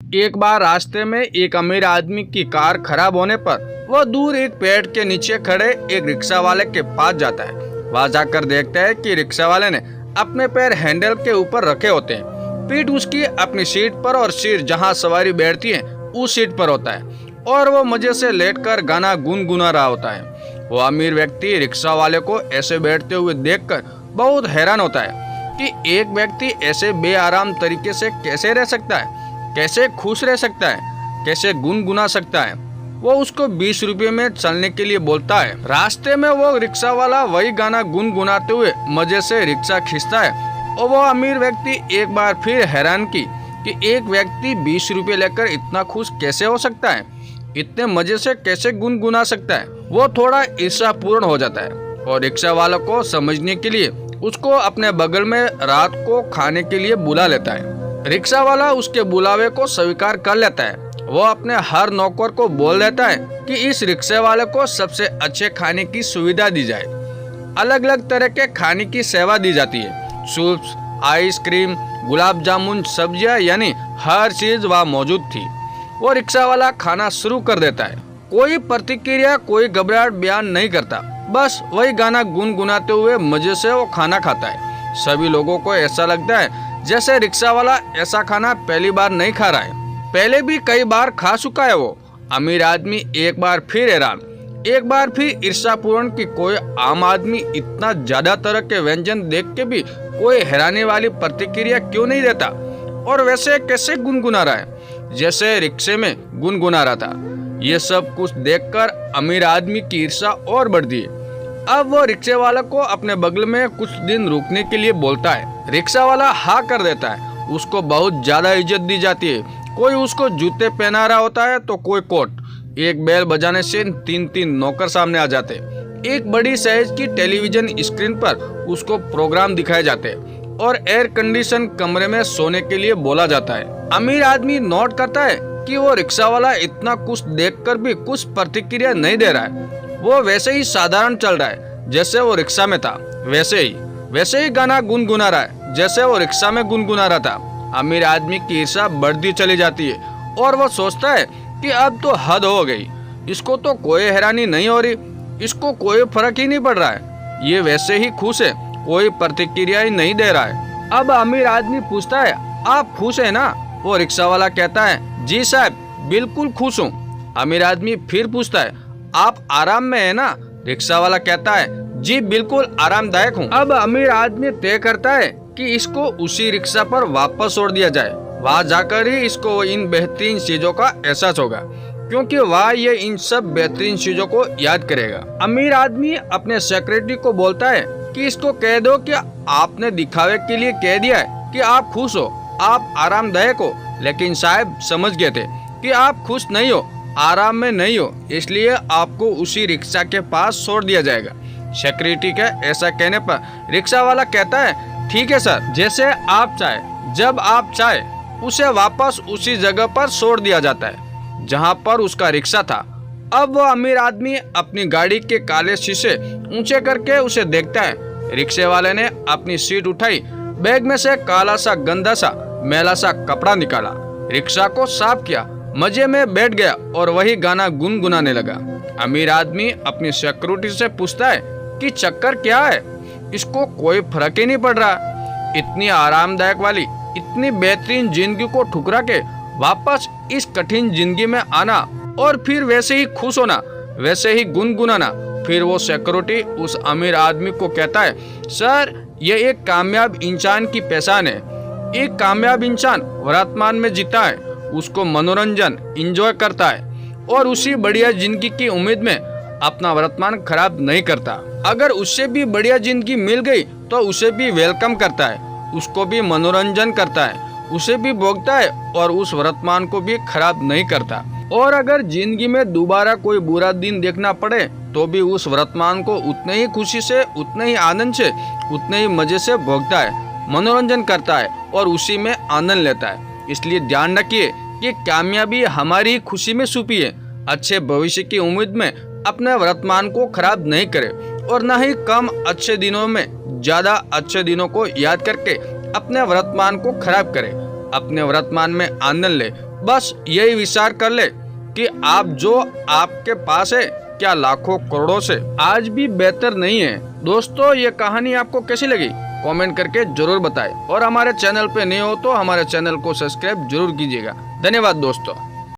एक बार रास्ते में एक अमीर आदमी की कार खराब होने पर वह दूर एक पेड़ के नीचे खड़े एक रिक्शा वाले के पास जाता है। वहां जाकर देखता है कि रिक्शा वाले ने अपने पैर हैंडल के ऊपर रखे होते हैं, पीठ उसकी अपनी सीट पर और सिर जहां सवारी बैठती है उस सीट पर होता है और वो मजे से लेटकर गाना गुनगुना रहा होता है। वो अमीर व्यक्ति रिक्शा वाले को ऐसे बैठते हुए देखकर बहुत हैरान होता है कि एक व्यक्ति ऐसे बेआराम तरीके से कैसे रह सकता है, कैसे खुश रह सकता है, कैसे गुनगुना सकता है। वो उसको 20 रुपये में चलने के लिए बोलता है। रास्ते में वो रिक्शा वाला वही गाना गुनगुनाते हुए मजे से रिक्शा खींचता है और वो अमीर व्यक्ति एक बार फिर हैरान कि एक व्यक्ति 20 रुपये लेकर इतना खुश कैसे हो सकता है, इतने मजे से कैसे गुनगुना सकता है। वो थोड़ा ईर्ष्यापूर्ण हो जाता है और रिक्शा वाला को समझने के लिए उसको अपने बगल में रात को खाने के लिए बुला लेता है। रिक्शा वाला उसके बुलावे को स्वीकार कर लेता है। वो अपने हर नौकर को बोल देता है कि इस रिक्शे वाले को सबसे अच्छे खाने की सुविधा दी जाए। अलग अलग तरह के खाने की सेवा दी जाती है। सूप्स, आइसक्रीम, गुलाब जामुन, सब्जियां, यानी हर चीज वहाँ मौजूद थी। वो रिक्शा वाला खाना शुरू कर देता है। कोई प्रतिक्रिया, कोई घबराहट बयान नहीं करता, बस वही गाना गुनगुनाते हुए मजे से वो खाना खाता है। सभी लोगों को ऐसा लगता है जैसे रिक्शा वाला ऐसा खाना पहली बार नहीं खा रहा है, पहले भी कई बार खा चुका है। वो अमीर आदमी एक बार फिर हैरान, एक बार फिर ईर्ष्यापूर्ण कि कोई आम आदमी इतना ज्यादा तरह के व्यंजन देख के भी कोई हैरानी वाली प्रतिक्रिया क्यों नहीं देता, और वैसे कैसे गुनगुना रहा है जैसे रिक्शे में गुनगुना रहा था। ये सब कुछ देखकर अमीर आदमी की ईर्ष्या और बढ़ती है। अब वो रिक्शे वाला को अपने बगल में कुछ दिन रुकने के लिए बोलता है। रिक्शा वाला हाँ कर देता है। उसको बहुत ज्यादा इज्जत दी जाती है। कोई उसको जूते पहना रहा होता है तो कोई कोट। एक बेल बजाने से 3-3 नौकर सामने आ जाते। एक बड़ी साइज की टेलीविजन स्क्रीन पर उसको प्रोग्राम दिखाए जाते और एयर कंडीशन कमरे में सोने के लिए बोला जाता है। अमीर आदमी नोट करता है कि वो रिक्शा वाला इतना कुछ देखकर भी कुछ प्रतिक्रिया नहीं दे रहा है। वो वैसे ही साधारण चल रहा है जैसे वो रिक्शा में था, वैसे ही गाना गुनगुना रहा है जैसे वो रिक्शा में गुनगुना रहा था। अमीर आदमी की ईर्ष्या बढ़ती चली जाती है और वो सोचता है कि अब तो हद हो गई, इसको तो कोई हैरानी नहीं हो रही, इसको कोई फर्क ही नहीं पड़ रहा है, ये वैसे ही खुश है, कोई प्रतिक्रिया ही नहीं दे रहा है। अब अमीर आदमी पूछता है, आप खुश है ना? वो रिक्शा वाला कहता है, जी साहब, बिल्कुल खुश हूँ। अमीर आदमी फिर पूछता है, आप आराम में है ना? रिक्शा वाला कहता है, जी बिल्कुल आरामदायक हूँ। अब अमीर आदमी तय करता है कि इसको उसी रिक्शा पर वापस छोड़ दिया जाए। वहाँ जाकर ही इसको इन बेहतरीन चीजों का एहसास होगा, क्योंकि वहाँ ये इन सब बेहतरीन चीजों को याद करेगा। अमीर आदमी अपने सेक्रेटरी को बोलता है कि इसको कह दो कि आपने दिखावे के लिए कह दिया है कि आप खुश हो, आप आरामदायक हो, लेकिन साहब समझ गए थे कि आप खुश नहीं हो, आराम में नहीं हो, इसलिए आपको उसी रिक्शा के पास छोड़ दिया जाएगा। सेक्रेटरी के ऐसा कहने पर रिक्शा वाला कहता है, ठीक है सर, जैसे आप चाहे, जब आप चाहे उसे वापस उसी जगह पर छोड़ दिया जाता है जहां पर उसका रिक्शा था। अब वो अमीर आदमी अपनी गाड़ी के काले शीशे ऊंचे करके उसे देखता है। रिक्शे वाले ने अपनी सीट उठाई, बैग में से काला सा गंदा सा मैला सा कपड़ा निकाला, रिक्शा को साफ किया, मजे में बैठ गया और वही गाना गुनगुनाने लगा। अमीर आदमी अपनी सिक्योरिटी से पूछता है कि चक्कर क्या है, इसको कोई फर्क ही नहीं पड़ रहा। इतनी आरामदायक वाली, इतनी बेहतरीन जिंदगी को ठुकरा के वापस इस कठिन जिंदगी में आना और फिर वैसे ही खुश होना, वैसे ही गुनगुनाना। फिर वो सिक्योरिटी उस अमीर आदमी को कहता है, सर, ये एक कामयाब इंसान की पहचान है। एक कामयाब इंसान वर्तमान में जीता है, उसको मनोरंजन एंजॉय करता है और उसी बढ़िया जिंदगी की उम्मीद में अपना वर्तमान खराब नहीं करता। अगर उससे भी बढ़िया जिंदगी मिल गई तो उसे भी वेलकम करता है, उसको भी मनोरंजन करता है, उसे भी भोगता है और उस वर्तमान को भी खराब नहीं करता। और अगर जिंदगी में दोबारा कोई बुरा दिन देखना पड़े तो भी उस वर्तमान को उतने ही खुशी से, उतने ही आनंद से, उतने ही मजे से भोगता है, मनोरंजन करता है और उसी में आनंद लेता है। इसलिए ध्यान रखिए कि कामयाबी हमारी खुशी में छुपी है। अच्छे भविष्य की उम्मीद में अपने वर्तमान को खराब नहीं करे और न ही कम अच्छे दिनों में ज्यादा अच्छे दिनों को याद करके अपने वर्तमान को खराब करे। अपने वर्तमान में आनंद ले बस यही विचार कर ले कि आप जो आपके पास है क्या लाखों करोड़ों से आज भी बेहतर नहीं है। दोस्तों, ये कहानी आपको कैसी लगी कमेंट करके जरूर बताएं और हमारे चैनल पे नए हो तो हमारे चैनल को सब्सक्राइब जरूर कीजिएगा। धन्यवाद दोस्तों।